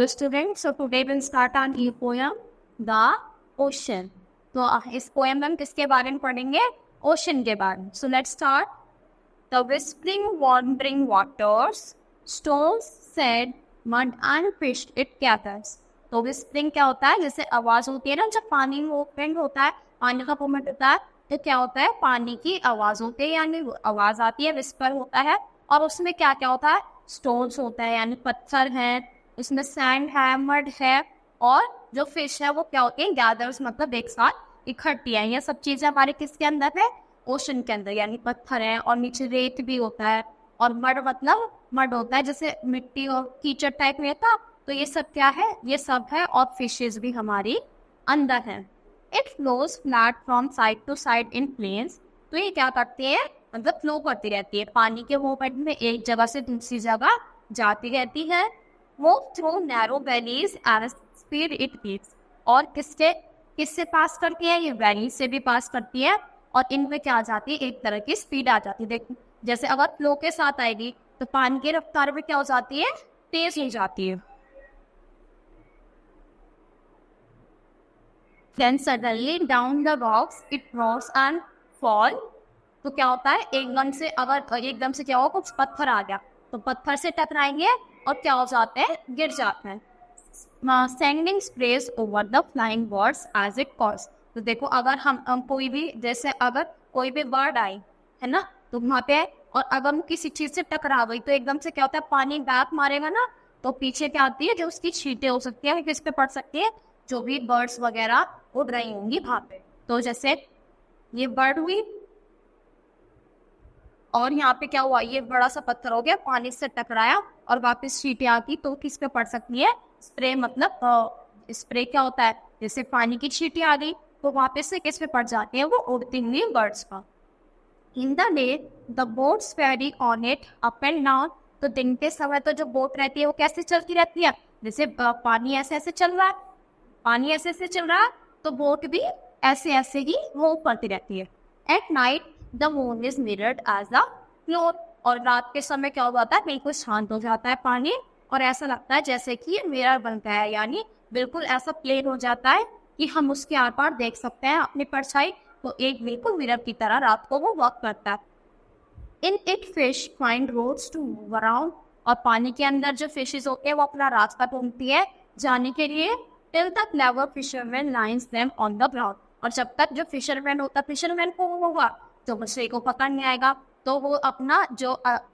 students, so today we'll start our new poem, The Ocean. तो इस poem में हम किसके बारे में पढ़ेंगे? ओशन के बारे में. So let's start. The whispering, wandering waters, stones, sand, mud and fish it gathers. तो whispering क्या होता है? जैसे आवाज होती है ना, जब पानी मूवमेंट होता है, पानी का मूवमेंट होता है, तो क्या होता है? पानी की आवाज होती है, यानी आवाज आती है, विस्पर होता है. और उसमें क्या क्या होता है? स्टोन्स होता है, यानी पत्थर है, उसमें सैंड है, मड है, और जो फिश है वो क्या होती है? गैदर्स, मतलब एक साथ इकट्ठी है. ये सब चीजें हमारे किसके अंदर है? ओशन के अंदर, यानी पत्थर है, और नीचे रेत भी होता है, और मड मतलब मड होता है, जैसे मिट्टी और कीचड़ टाइप में था. तो ये सब क्या है? ये सब है, और फिशेस भी हमारी अंदर है. It flows flat from side to side in plains. तो ये क्या करती है? मतलब फ्लो करती रहती है, पानी के मूवमेंट में एक जगह से दूसरी जगह जाती रहती है. Move through narrow valleys and speed it keeps. और किससे पास करती है? ये वैली से भी पास करती है, और इनमें क्या आ जाती है? एक तरह की स्पीड आ जाती है. देखो, जैसे अगर फ्लो के साथ आएगी तो पानी की रफ्तार में क्या हो जाती है? तेज हो जाती है. Then suddenly down the rocks it rolls and fall. तो क्या होता है? एकदम से क्या हो? कुछ पत्थर आ गया, तो पत्थर से टकराएंगे और क्या हो जाते हैं? गिर जाते हैं. Sending sprays over the flying birds as it falls. तो देखो, अगर हम कोई भी, जैसे अगर कोई भी बर्ड आई है ना, तो वहाँ पे, और अगर हम किसी चीज से टकरा गई तो एकदम से क्या होता है? पानी बैक मारेगा ना, तो पीछे क्या आती है? जो उसकी छींटें हो सकती है, किस पे पड़ सकती है? जो भी बर्ड्स वगैरह उड़ रही होंगी वहां पे. तो जैसे ये बर्ड हुई, और यहाँ पे क्या हुआ? ये बड़ा सा पत्थर हो गया, पानी से टकराया और वापस छींटें आती, तो किस पे पड़ सकती है? स्प्रे, मतलब स्प्रे क्या होता है? जैसे पानी की छींटें आ गई तो वापस से किस पे पड़ जाती है? वो उड़ती हुई बर्ड्स का. In the day the boats ferry on it up and down. तो दिन के समय तो जो बोट रहती है वो कैसे चलती रहती है? जैसे पानी ऐसे ऐसे चल रहा है, पानी ऐसे ऐसे चल रहा है, तो बोट भी ऐसे ऐसे ही मूव करती रहती है. At night the moon is mirrored as a floor. और रात के समय क्या हो जाता है? बिल्कुल शांत हो जाता है पानी, और ऐसा लगता है जैसे कि ये मिरर बनता है, यानी बिल्कुल ऐसा प्लेन हो जाता है कि हम उसके आर पार देख सकते हैं अपनी परछाई. तो एक बिल्कुल मिरर की तरह रात को वो वर्क करता है. In it fish find roads to move around. और पानी के अंदर जो फिशेस होते हैं वो अपना रास्ता ढूंढती है जाने के लिए. Till the clever fisherman lines them on the ground. और जब तक जो फिशरमैन होता है, फिशरमैन को होगा तो मछली को पकड़ नहीं आएगा, तो वो अपना जो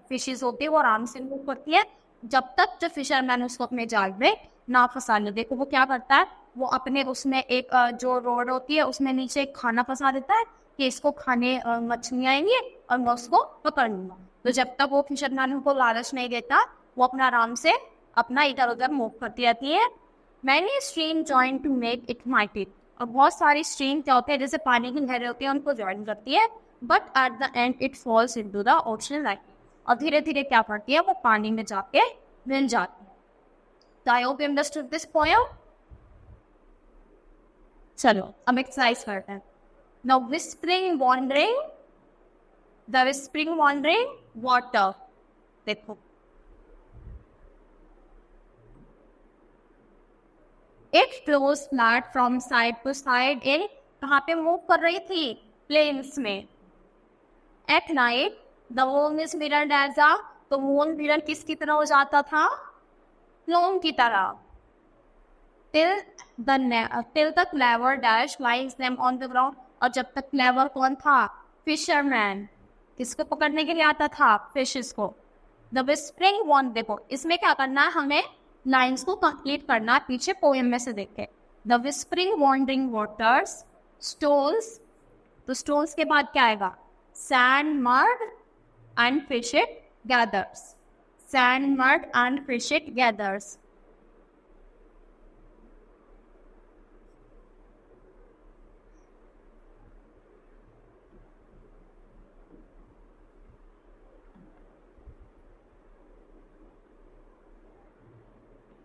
फिशेस होती है वो आराम से मूव करती है, जब तक जो फिशरमैन उसको अपने जाल में ना फंसा ले. देखो वो क्या करता है? वो अपने उसमें एक जो रोड होती है उसमें नीचे एक खाना फंसा देता है कि इसको खाने मछलियाँ आएंगी और मैं उसको पकड़ लूंगा. तो जब तक वो फिशरमैन को लालच नहीं देता, वो अपना आराम से अपना इधर उधर मूव करती रहती है. Many stream join to make it mighty. और बहुत सारी स्ट्रीम क्या होते हैं? जैसे पानी की लहरें होती है, उनको ज्वाइन करती है, but at the end it falls into the ocean like. और धीरे धीरे क्या करती है? वो पानी में जाके मिल जाती है. तो I hope you understood this poem. चलो अब एक्सरसाइज करते हैं. Now whispering wandering water. देखो, It flows flat from side to side in. कहाँ पे मूव कर रही थी? प्लेन्स में. At night the moon is mirrored as a. तो मून मिरर किसकी तरह हो जाता था? फ्लोन की तरह. Till the clever dash lies them on the ground. और जब तक क्लेवर कौन था? फिशरमैन. किसको पकड़ने के लिए आता था? फिशेस को. The whispering one. देखो इसमें क्या करना है? हमें लाइन्स को कंप्लीट करना है, पीछे पोएम में से देखे. The whispering wandering waters, stones. तो स्टोन्स के बाद क्या आएगा? Sand, mud and fish it gathers. Sand, mud and fish it gathers.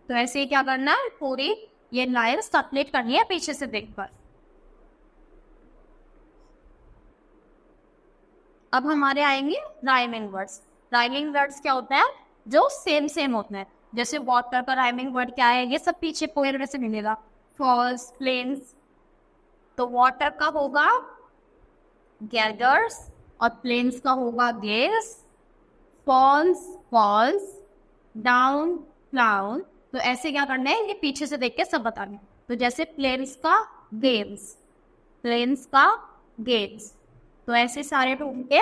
तो ऐसे ही क्या करना है? पूरी ये लाइन्स कंप्लीट करनी है पीछे से देखकर. अब हमारे आएंगे राइमिंग वर्ड्स. राइमिंग वर्ड्स क्या होता है? जो सेम होते हैं. जैसे वाटर का राइमिंग वर्ड क्या है, ये सब पीछे पोएम में से मिलेगा, फॉल्स, प्लेन्स। तो वाटर का होगा गैदर्स और प्लेन्स का होगा guess, falls falls, down down. तो ऐसे क्या करना है, ये पीछे से देख के सब बताना है। तो जैसे प्लेन्स का गेम्स, प्लेन्स का गेम्स, तो ऐसे सारे ढूंढ के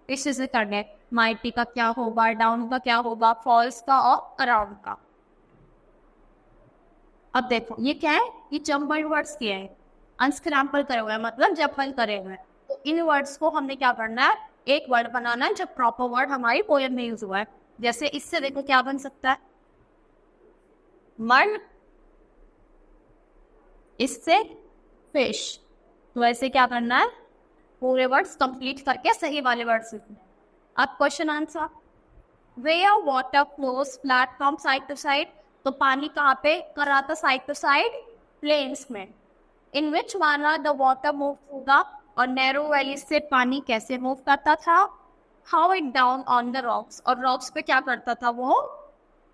इसी से करने। माइटी का क्या होगा, डाउन का क्या होगा, फॉल्स का और अराउंड का। अब देखो ये क्या है, ये जम्बल्ड वर्ड्स किए हैं, अनस्क्रैम्बल करे हुए हैं, मतलब जम्बल करे हुए हैं। तो इन वर्ड्स को हमने क्या करना है, एक वर्ड बनाना है जो प्रॉपर वर्ड हमारी पोएम में यूज हुआ है। जैसे इससे देखो क्या बन सकता है, मड, इससे फिश। तो ऐसे क्या करना है, पूरे वर्ड्स कंप्लीट करके सही वाले वर्ड्स लिखने। अब question answer, where water flows flat from side to side. तो पानी कहाँ पे कर रहा था, साइड टू साइड, प्लेन्स में। In which manner the water move through the, और नैरो वैली से पानी कैसे मूव करता था, how it down on the rocks, और रॉक्स पे क्या करता था वो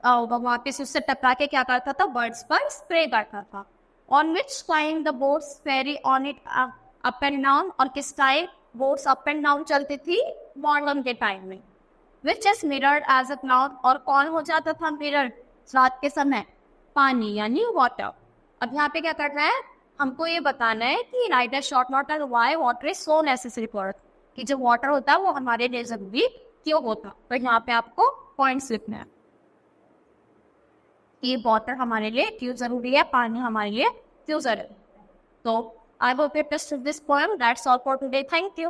वहाँ पे उससे टकरा के क्या करता था, बर्ड्स पर स्प्रे करता था। On which time the boats ferry on it up and down, और किस time boats up and down चलती थी, मॉर्निंग के टाइम में। Which is mirrored as a cloud, और कौन हो जाता था मिरर रात के समय, पानी यानी वाटर। अब यहाँ पे क्या करना है, हमको ये बताना है कि right a short note on why water is so necessary for us, कि जो वाटर होता है वो हमारे लिए जरूरी क्यों होता। तो यहाँ पे आपको पॉइंट्स लिखना है, ये वाटर हमारे लिए क्यों जरूरी है, पानी हमारे लिए क्यों जरूरी है। तो I hope you understood this poem. That's all for today, thank you.